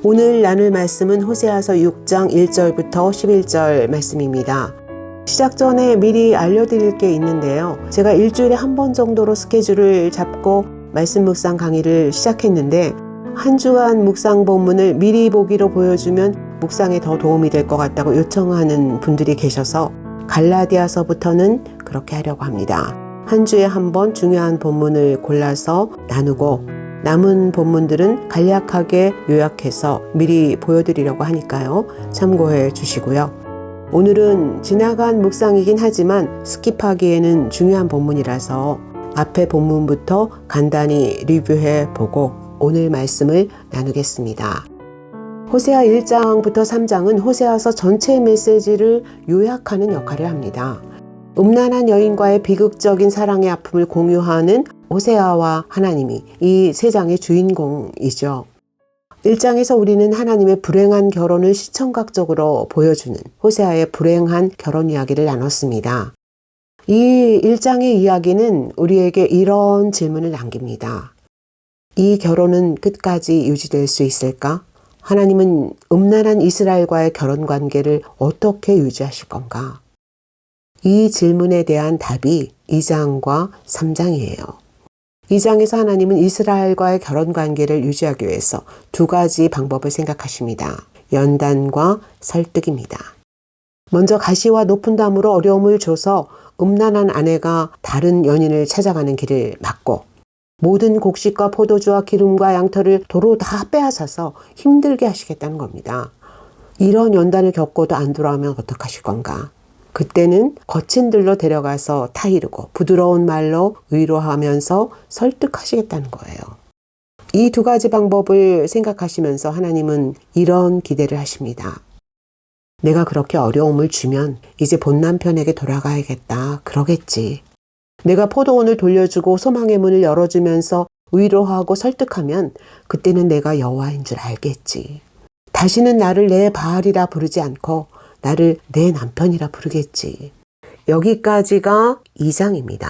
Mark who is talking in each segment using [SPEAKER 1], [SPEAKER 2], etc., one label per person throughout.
[SPEAKER 1] 오늘 나눌 말씀은 호세아서 6장 1절부터 11절 말씀입니다. 시작 전에 미리 알려드릴 게 있는데요. 제가 일주일에 한 번 정도로 스케줄을 잡고 말씀 묵상 강의를 시작했는데 한 주간 묵상 본문을 미리 보기로 보여주면 묵상에 더 도움이 될 것 같다고 요청하는 분들이 계셔서 갈라디아서부터는 그렇게 하려고 합니다. 한 주에 한 번 중요한 본문을 골라서 나누고 남은 본문들은 간략하게 요약해서 미리 보여드리려고 하니까요. 참고해 주시고요. 오늘은 지나간 묵상이긴 하지만 스킵하기에는 중요한 본문이라서 앞에 본문부터 간단히 리뷰해 보고 오늘 말씀을 나누겠습니다. 호세아 1장부터 3장은 호세아서 전체 메시지를 요약하는 역할을 합니다. 음란한 여인과의 비극적인 사랑의 아픔을 공유하는 호세아와 하나님이 이 세 장의 주인공이죠. 1장에서 우리는 하나님의 불행한 결혼을 시청각적으로 보여주는 호세아의 불행한 결혼 이야기를 나눴습니다. 이 1장의 이야기는 우리에게 이런 질문을 남깁니다. 이 결혼은 끝까지 유지될 수 있을까? 하나님은 음란한 이스라엘과의 결혼 관계를 어떻게 유지하실 건가? 이 질문에 대한 답이 2장과 3장이에요. 2장에서 하나님은 이스라엘과의 결혼 관계를 유지하기 위해서 두 가지 방법을 생각하십니다. 연단과 설득입니다. 먼저 가시와 높은 담으로 어려움을 줘서 음란한 아내가 다른 연인을 찾아가는 길을 막고 모든 곡식과 포도주와 기름과 양털을 도로 다 빼앗아서 힘들게 하시겠다는 겁니다. 이런 연단을 겪고도 안 돌아오면 어떡하실 건가? 그때는 거친 들로 데려가서 타이르고 부드러운 말로 위로하면서 설득하시겠다는 거예요. 이 두 가지 방법을 생각하시면서 하나님은 이런 기대를 하십니다. 내가 그렇게 어려움을 주면 이제 본 남편에게 돌아가야겠다. 그러겠지. 내가 포도원을 돌려주고 소망의 문을 열어주면서 위로하고 설득하면 그때는 내가 여호와인 줄 알겠지. 다시는 나를 내 바알이라 부르지 않고 나를 내 남편이라 부르겠지. 여기까지가 2장입니다.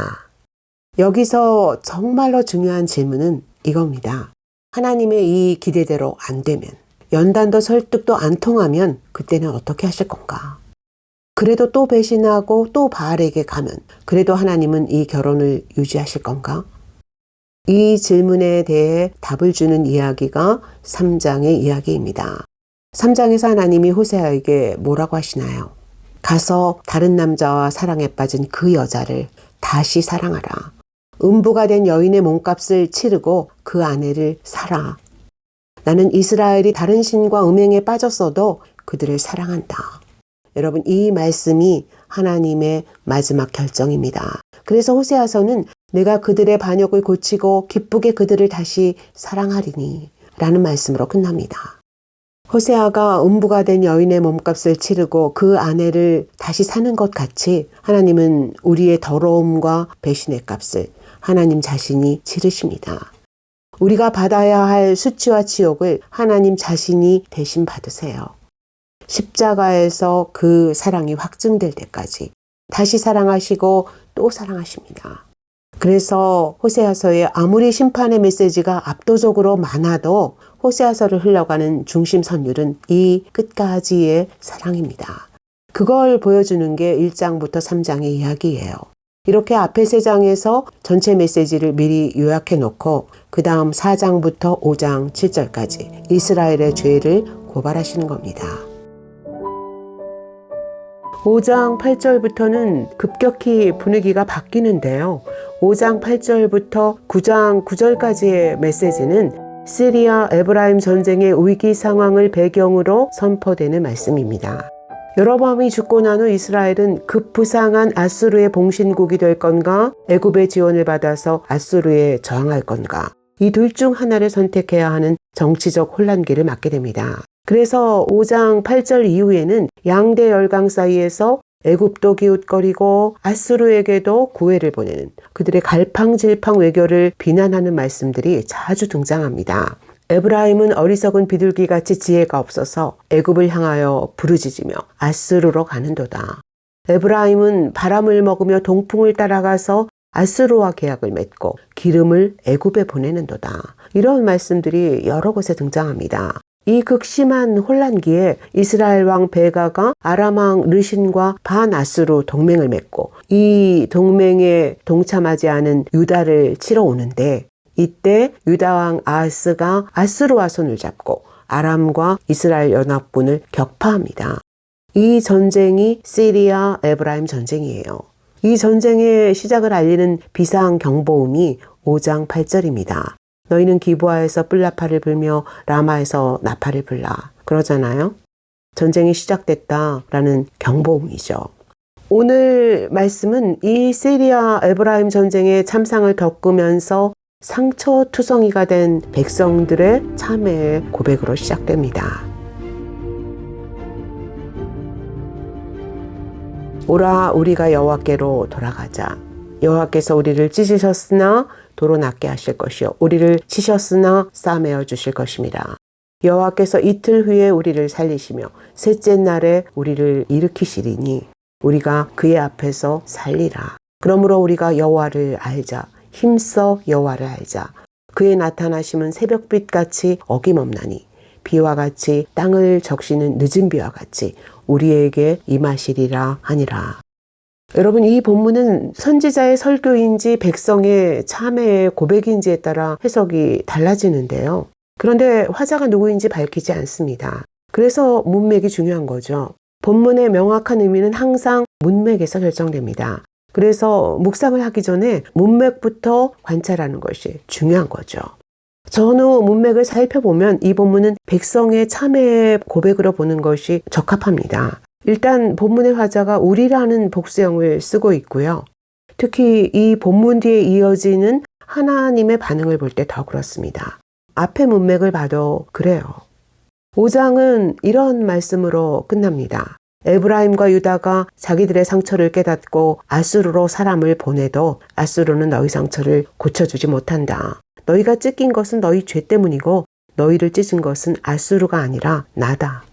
[SPEAKER 1] 여기서 정말로 중요한 질문은 이겁니다. 하나님의 이 기대대로 안 되면, 연단도 설득도 안 통하면 그때는 어떻게 하실 건가? 그래도 또 배신하고 또 바알에게 가면 그래도 하나님은 이 결혼을 유지하실 건가? 이 질문에 대해 답을 주는 이야기가 3장의 이야기입니다. 3장에서 하나님이 호세아에게 뭐라고 하시나요? 가서 다른 남자와 사랑에 빠진 그 여자를 다시 사랑하라. 음부가 된 여인의 몸값을 치르고 그 아내를 사라. 나는 이스라엘이 다른 신과 음행에 빠졌어도 그들을 사랑한다. 여러분, 이 말씀이 하나님의 마지막 결정입니다. 그래서 호세아서는 내가 그들의 반역을 고치고 기쁘게 그들을 다시 사랑하리니 라는 말씀으로 끝납니다. 호세아가 음부가 된 여인의 몸값을 치르고 그 아내를 다시 사는 것 같이 하나님은 우리의 더러움과 배신의 값을 하나님 자신이 치르십니다. 우리가 받아야 할 수치와 지옥을 하나님 자신이 대신 받으세요. 십자가에서 그 사랑이 확증될 때까지 다시 사랑하시고 또 사랑하십니다. 그래서 호세아서에 아무리 심판의 메시지가 압도적으로 많아도 호세아서를 흘러가는 중심 선율은 이 끝까지의 사랑입니다. 그걸 보여주는 게 1장부터 3장의 이야기예요. 이렇게 앞에 3장에서 전체 메시지를 미리 요약해 놓고 그 다음 4장부터 5장 7절까지 이스라엘의 죄를 고발하시는 겁니다. 5장 8절부터는 급격히 분위기가 바뀌는데요. 5장 8절부터 9장 9절까지의 메시지는 시리아 에브라임 전쟁의 위기 상황을 배경으로 선포되는 말씀입니다. 여로보암이 죽고 난 후 이스라엘은 급부상한 아수르의 봉신국이 될 건가, 애굽의 지원을 받아서 아수르에 저항할 건가, 이 둘 중 하나를 선택해야 하는 정치적 혼란기를 맞게 됩니다. 그래서 5장 8절 이후에는 양대 열강 사이에서 애굽도 기웃거리고 아수르에게도 구애를 보내는 그들의 갈팡질팡 외교를 비난하는 말씀들이 자주 등장합니다. 에브라임은 어리석은 비둘기같이 지혜가 없어서 애굽을 향하여 부르짖으며 아수르로 가는도다. 에브라임은 바람을 먹으며 동풍을 따라가서 아수르와 계약을 맺고 기름을 애굽에 보내는도다. 이런 말씀들이 여러 곳에 등장합니다. 이 극심한 혼란기에 이스라엘 왕 베가가 아람 왕 르신과 반아수르 동맹을 맺고 이 동맹에 동참하지 않은 유다를 치러 오는데, 이때 유다 왕 아하스가 아수르와 손을 잡고 아람과 이스라엘 연합군을 격파합니다. 이 전쟁이 시리아 에브라임 전쟁이에요. 이 전쟁의 시작을 알리는 비상경보음이 5장 8절입니다. 너희는 기브아에서 뿔나팔을 불며 라마에서 나팔을 불라 그러잖아요. 전쟁이 시작됐다라는 경보음이죠. 오늘 말씀은 이 시리아 에브라임 전쟁의 참상을 겪으면서 상처투성이가 된 백성들의 참회의 고백으로 시작됩니다. 오라 우리가 여호와께로 돌아가자. 여호와께서 우리를 찢으셨으나 도로 낫게 하실 것이요 우리를 치셨으나 싸매어 주실 것입니다. 여호와께서 이틀 후에 우리를 살리시며 셋째 날에 우리를 일으키시리니 우리가 그의 앞에서 살리라. 그러므로 우리가 여호와를 알자. 힘써 여호와를 알자. 그의 나타나심은 새벽빛같이 어김없나니 비와 같이 땅을 적시는 늦은 비와 같이 우리에게 임하시리라 하니라. 여러분, 이 본문은 선지자의 설교인지 백성의 참회의 고백인지에 따라 해석이 달라지는데요. 그런데 화자가 누구인지 밝히지 않습니다. 그래서 문맥이 중요한 거죠. 본문의 명확한 의미는 항상 문맥에서 결정됩니다. 그래서 묵상을 하기 전에 문맥부터 관찰하는 것이 중요한 거죠. 전후 문맥을 살펴보면 이 본문은 백성의 참회의 고백으로 보는 것이 적합합니다. 일단 본문의 화자가 우리라는 복수형을 쓰고 있고요. 특히 이 본문 뒤에 이어지는 하나님의 반응을 볼 때 더 그렇습니다. 앞의 문맥을 봐도 그래요. 5장은 이런 말씀으로 끝납니다. 에브라임과 유다가 자기들의 상처를 깨닫고 아수르로 사람을 보내도 아수르는 너희 상처를 고쳐주지 못한다. 너희가 찢긴 것은 너희 죄 때문이고 너희를 찢은 것은 아수르가 아니라 나다.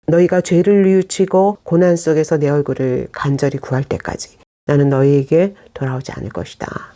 [SPEAKER 1] 너희가 죄를 뉘우치고 고난 속에서 내 얼굴을 간절히 구할 때까지 나는 너희에게 돌아오지 않을 것이다.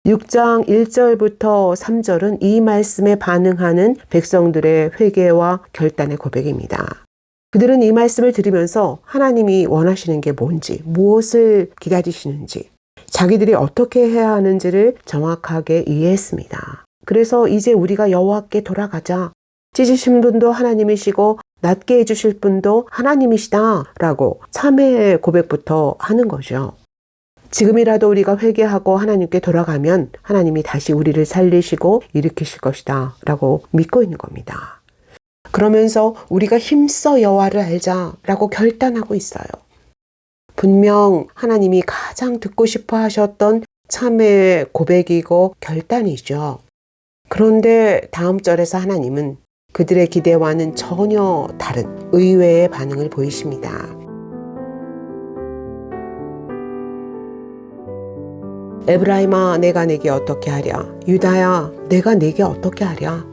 [SPEAKER 1] 6장 1절부터 3절은 이 말씀에 반응하는 백성들의 회개와 결단의 고백입니다. 그들은 이 말씀을 들으면서 하나님이 원하시는 게 뭔지, 무엇을 기다리시는지, 자기들이 어떻게 해야 하는지를 정확하게 이해했습니다. 그래서 이제 우리가 여호와께 돌아가자. 찢으신 분도 하나님이시고 낫게 해주실 분도 하나님이시다 라고 참회의 고백부터 하는 거죠. 지금이라도 우리가 회개하고 하나님께 돌아가면 하나님이 다시 우리를 살리시고 일으키실 것이다 라고 믿고 있는 겁니다. 그러면서 우리가 힘써 여호와를 알자 라고 결단하고 있어요. 분명 하나님이 가장 듣고 싶어 하셨던 참회의 고백이고 결단이죠. 그런데 다음 절에서 하나님은 그들의 기대와는 전혀 다른 의외의 반응을 보이십니다. 에브라임아 내가 내게 어떻게 하랴. 유다야 내가 내게 어떻게 하랴.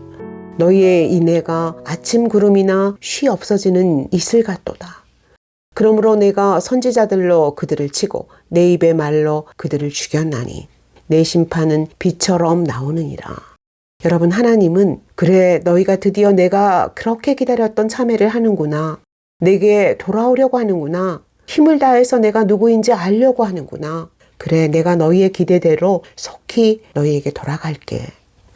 [SPEAKER 1] 너희의 인애가 아침 구름이나 쉬 없어지는 이슬 같도다. 그러므로 내가 선지자들로 그들을 치고 내 입의 말로 그들을 죽였나니 내 심판은 비처럼 나오느니라. 여러분, 하나님은 그래 너희가 드디어 내가 그렇게 기다렸던 참회를 하는구나. 내게 돌아오려고 하는구나. 힘을 다해서 내가 누구인지 알려고 하는구나. 그래 내가 너희의 기대대로 속히 너희에게 돌아갈게.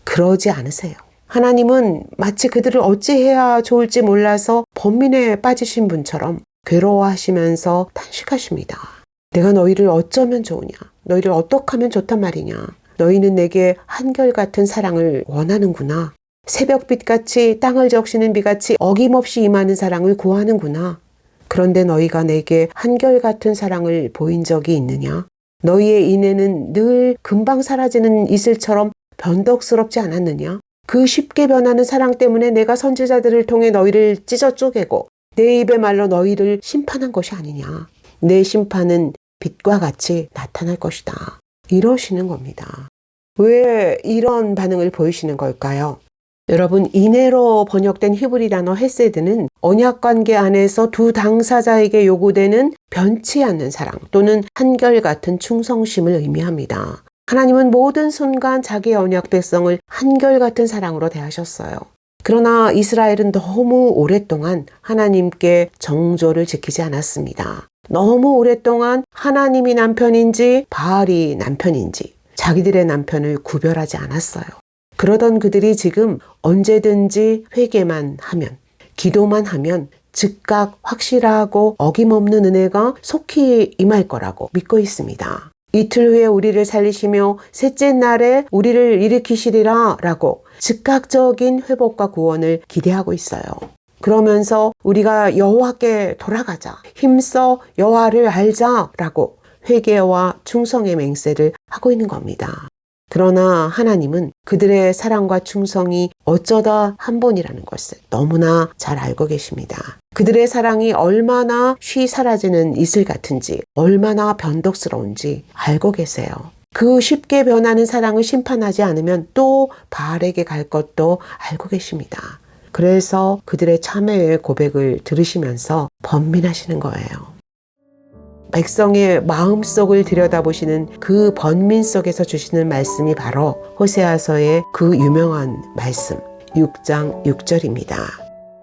[SPEAKER 1] 그러지 않으세요. 하나님은 마치 그들을 어찌해야 좋을지 몰라서 번민에 빠지신 분처럼 괴로워하시면서 탄식하십니다. 내가 너희를 어쩌면 좋으냐. 너희를 어떻게 하면 좋단 말이냐. 너희는 내게 한결같은 사랑을 원하는구나. 새벽빛같이 땅을 적시는 비같이 어김없이 임하는 사랑을 구하는구나. 그런데 너희가 내게 한결같은 사랑을 보인 적이 있느냐? 너희의 인애는 늘 금방 사라지는 이슬처럼 변덕스럽지 않았느냐? 그 쉽게 변하는 사랑 때문에 내가 선지자들을 통해 너희를 찢어 쪼개고 내 입의 말로 너희를 심판한 것이 아니냐? 내 심판은 빛과 같이 나타날 것이다. 이러시는 겁니다. 왜 이런 반응을 보이시는 걸까요? 여러분, 인애로 번역된 히브리 단어 헤세드는 언약관계 안에서 두 당사자에게 요구되는 변치 않는 사랑 또는 한결같은 충성심을 의미합니다. 하나님은 모든 순간 자기의 언약 백성을 한결같은 사랑으로 대하셨어요. 그러나 이스라엘은 너무 오랫동안 하나님께 정조를 지키지 않았습니다. 너무 오랫동안 하나님이 남편인지 바알이 남편인지 자기들의 남편을 구별하지 않았어요. 그러던 그들이 지금 언제든지 회개만 하면, 기도만 하면 즉각 확실하고 어김없는 은혜가 속히 임할 거라고 믿고 있습니다. 이틀 후에 우리를 살리시며 셋째 날에 우리를 일으키시리라 라고 즉각적인 회복과 구원을 기대하고 있어요. 그러면서 우리가 여호와께 돌아가자, 힘써 여호와를 알자 라고 회개와 충성의 맹세를 하고 있는 겁니다. 그러나 하나님은 그들의 사랑과 충성이 어쩌다 한 번이라는 것을 너무나 잘 알고 계십니다. 그들의 사랑이 얼마나 쉬 사라지는 이슬 같은지, 얼마나 변덕스러운지 알고 계세요. 그 쉽게 변하는 사랑을 심판하지 않으면 또 바알에게 갈 것도 알고 계십니다. 그래서 그들의 참회의 고백을 들으시면서 번민하시는 거예요. 백성의 마음속을 들여다보시는 그 번민 속에서 주시는 말씀이 바로 호세아서의 그 유명한 말씀 6장 6절입니다.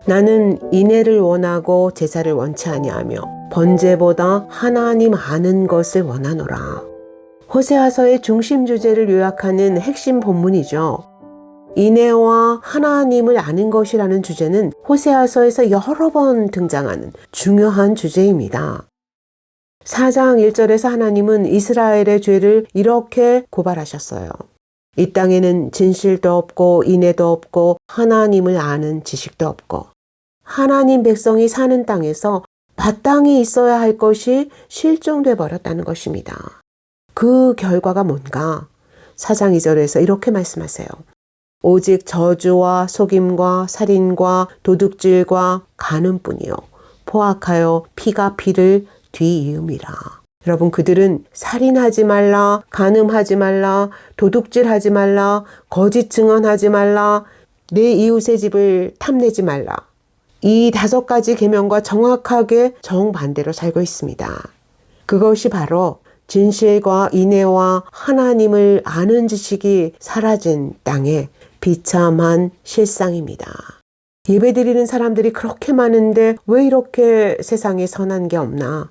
[SPEAKER 1] 나는 인애를 원하고 제사를 원치 아니하며 번제보다 하나님 아는 것을 원하노라. 호세아서의 중심 주제를 요약하는 핵심 본문이죠. 인애와 하나님을 아는 것이라는 주제는 호세아서에서 여러 번 등장하는 중요한 주제입니다. 4장 1절에서 하나님은 이스라엘의 죄를 이렇게 고발하셨어요. 이 땅에는 진실도 없고 인애도 없고 하나님을 아는 지식도 없고 하나님 백성이 사는 땅에서 마땅히 있어야 할 것이 실종돼 버렸다는 것입니다. 그 결과가 뭔가 4장 2절에서 이렇게 말씀하세요. 오직 저주와 속임과 살인과 도둑질과 간음뿐이요 포악하여 피가 피를 뒤이음이라. 여러분, 그들은 살인하지 말라, 간음하지 말라, 도둑질하지 말라, 거짓 증언하지 말라, 내 이웃의 집을 탐내지 말라. 이 5가지 계명과 정확하게 정반대로 살고 있습니다. 그것이 바로 진실과 인애와 하나님을 아는 지식이 사라진 땅의 비참한 실상입니다. 예배드리는 사람들이 그렇게 많은데 왜 이렇게 세상에 선한 게 없나?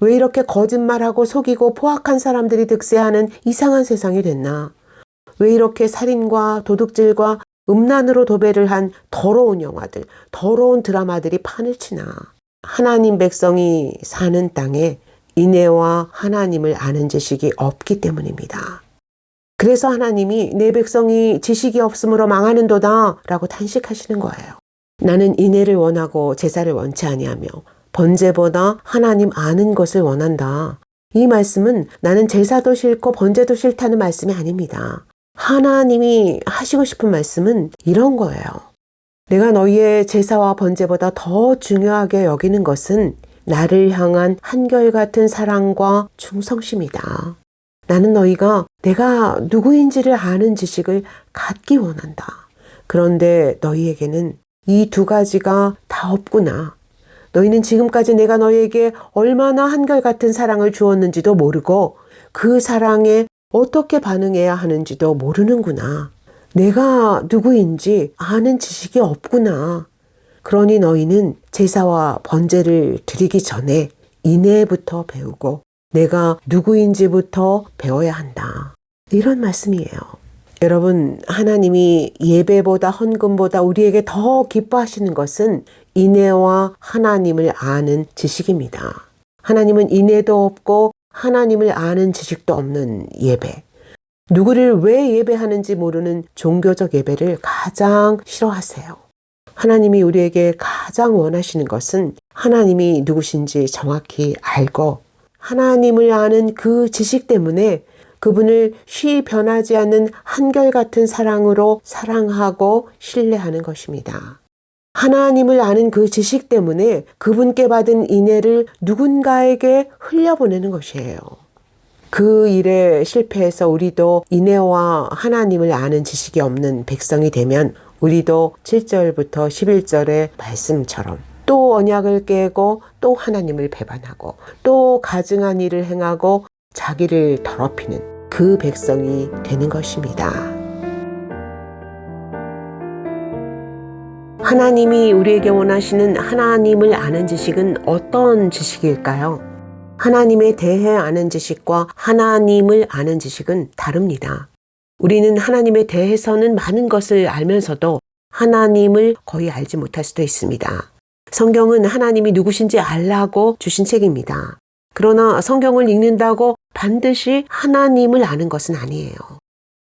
[SPEAKER 1] 왜 이렇게 거짓말하고 속이고 포악한 사람들이 득세하는 이상한 세상이 됐나? 왜 이렇게 살인과 도둑질과 음란으로 도배를 한 더러운 영화들, 더러운 드라마들이 판을 치나? 하나님 백성이 사는 땅에 인애와 하나님을 아는 지식이 없기 때문입니다. 그래서 하나님이 내 백성이 지식이 없으므로 망하는도다 라고 탄식하시는 거예요. 나는 인애를 원하고 제사를 원치 아니하며 번제보다 하나님 아는 것을 원한다. 이 말씀은 나는 제사도 싫고 번제도 싫다는 말씀이 아닙니다. 하나님이 하시고 싶은 말씀은 이런 거예요. 내가 너희의 제사와 번제보다 더 중요하게 여기는 것은 나를 향한 한결같은 사랑과 충성심이다. 나는 너희가 내가 누구인지를 아는 지식을 갖기 원한다. 그런데 너희에게는 이 2가지가 다 없구나. 너희는 지금까지 내가 너희에게 얼마나 한결같은 사랑을 주었는지도 모르고 그 사랑에 어떻게 반응해야 하는지도 모르는구나. 내가 누구인지 아는 지식이 없구나. 그러니 너희는 제사와 번제를 드리기 전에 인애부터 배우고 내가 누구인지부터 배워야 한다. 이런 말씀이에요. 여러분, 하나님이 예배보다 헌금보다 우리에게 더 기뻐하시는 것은 인애와 하나님을 아는 지식입니다. 하나님은 인애도 없고 하나님을 아는 지식도 없는 예배. 누구를 왜 예배하는지 모르는 종교적 예배를 가장 싫어하세요. 하나님이 우리에게 가장 원하시는 것은 하나님이 누구신지 정확히 알고 하나님을 아는 그 지식 때문에 그분을 쉬 변하지 않는 한결같은 사랑으로 사랑하고 신뢰하는 것입니다. 하나님을 아는 그 지식 때문에 그분께 받은 인애를 누군가에게 흘려보내는 것이에요. 그 일에 실패해서 우리도 인애와 하나님을 아는 지식이 없는 백성이 되면 우리도 7절부터 11절의 말씀처럼 또 언약을 깨고 또 하나님을 배반하고 또 가증한 일을 행하고 자기를 더럽히는 그 백성이 되는 것입니다. 하나님이 우리에게 원하시는 하나님을 아는 지식은 어떤 지식일까요? 하나님에 대해 아는 지식과 하나님을 아는 지식은 다릅니다. 우리는 하나님에 대해서는 많은 것을 알면서도 하나님을 거의 알지 못할 수도 있습니다. 성경은 하나님이 누구신지 알라고 주신 책입니다. 그러나 성경을 읽는다고 반드시 하나님을 아는 것은 아니에요.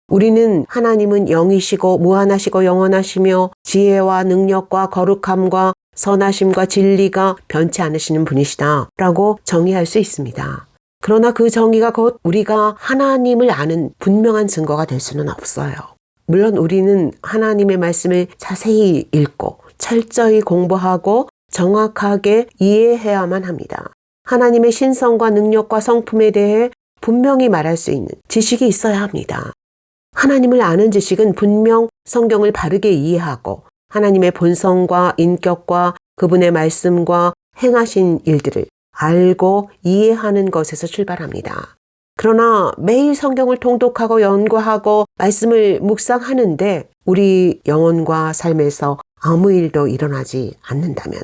[SPEAKER 1] 우리는 하나님은 영이시고 무한하시고 영원하시며 지혜와 능력과 거룩함과 선하심과 진리가 변치 않으시는 분이시다 라고 정의할 수 있습니다. 그러나 그 정의가 곧 우리가 하나님을 아는 분명한 증거가 될 수는 없어요. 물론 우리는 하나님의 말씀을 자세히 읽고 철저히 공부하고 정확하게 이해해야만 합니다. 하나님의 신성과 능력과 성품에 대해 분명히 말할 수 있는 지식이 있어야 합니다. 하나님을 아는 지식은 분명 성경을 바르게 이해하고 하나님의 본성과 인격과 그분의 말씀과 행하신 일들을 알고 이해하는 것에서 출발합니다. 그러나 매일 성경을 통독하고 연구하고 말씀을 묵상하는데 우리 영혼과 삶에서 아무 일도 일어나지 않는다면,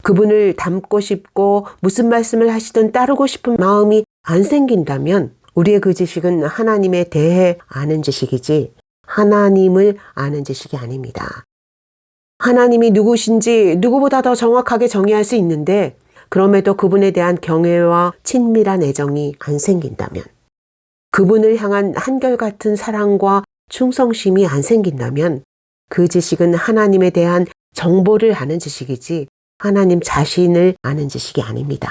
[SPEAKER 1] 그분을 닮고 싶고 무슨 말씀을 하시든 따르고 싶은 마음이 안 생긴다면 우리의 그 지식은 하나님에 대해 아는 지식이지 하나님을 아는 지식이 아닙니다. 하나님이 누구신지 누구보다 더 정확하게 정의할 수 있는데 그럼에도 그분에 대한 경외와 친밀한 애정이 안 생긴다면, 그분을 향한 한결같은 사랑과 충성심이 안 생긴다면 그 지식은 하나님에 대한 정보를 아는 지식이지 하나님 자신을 아는 지식이 아닙니다.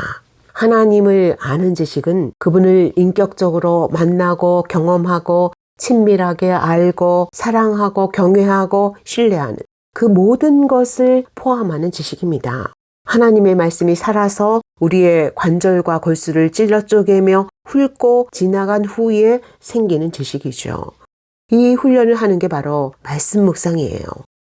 [SPEAKER 1] 하나님을 아는 지식은 그분을 인격적으로 만나고 경험하고 친밀하게 알고 사랑하고 경외하고 신뢰하는 그 모든 것을 포함하는 지식입니다. 하나님의 말씀이 살아서 우리의 관절과 골수를 찔러 쪼개며 훑고 지나간 후에 생기는 지식이죠. 이 훈련을 하는 게 바로 말씀 묵상이에요.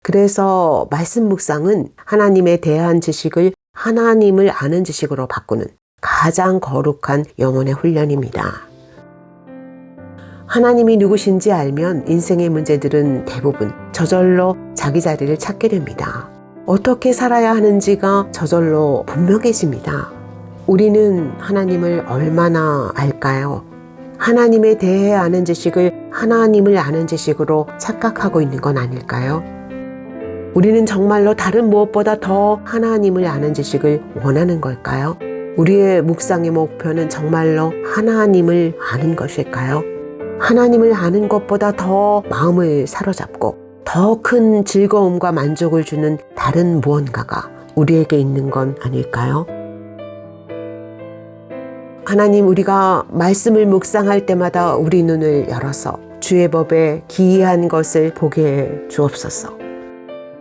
[SPEAKER 1] 그래서 말씀 묵상은 하나님에 대한 지식을 하나님을 아는 지식으로 바꾸는 가장 거룩한 영혼의 훈련입니다. 하나님이 누구신지 알면 인생의 문제들은 대부분 저절로 자기 자리를 찾게 됩니다. 어떻게 살아야 하는지가 저절로 분명해집니다. 우리는 하나님을 얼마나 알까요? 하나님에 대해 아는 지식을 하나님을 아는 지식으로 착각하고 있는 건 아닐까요? 우리는 정말로 다른 무엇보다 더 하나님을 아는 지식을 원하는 걸까요? 우리의 묵상의 목표는 정말로 하나님을 아는 것일까요? 하나님을 아는 것보다 더 마음을 사로잡고 더 큰 즐거움과 만족을 주는 다른 무언가가 우리에게 있는 건 아닐까요? 하나님, 우리가 말씀을 묵상할 때마다 우리 눈을 열어서 주의 법에 기이한 것을 보게 해 주옵소서.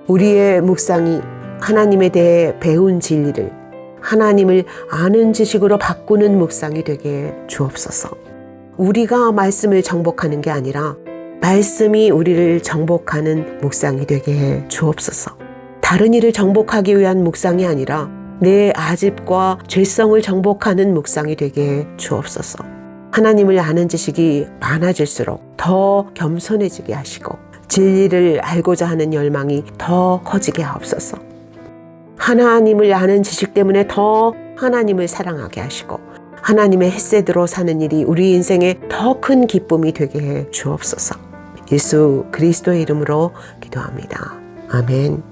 [SPEAKER 1] 우리의 묵상이 하나님에 대해 배운 진리를 하나님을 아는 지식으로 바꾸는 묵상이 되게 해 주옵소서. 우리가 말씀을 정복하는 게 아니라 말씀이 우리를 정복하는 묵상이 되게 해 주옵소서. 다른 일을 정복하기 위한 묵상이 아니라 내 아집과 죄성을 정복하는 묵상이 되게 해 주옵소서. 하나님을 아는 지식이 많아질수록 더 겸손해지게 하시고 진리를 알고자 하는 열망이 더 커지게 하옵소서. 하나님을 아는 지식 때문에 더 하나님을 사랑하게 하시고 하나님의 햇새대로 사는 일이 우리 인생에 더 큰 기쁨이 되게 해 주옵소서. 예수 그리스도의 이름으로 기도합니다. 아멘.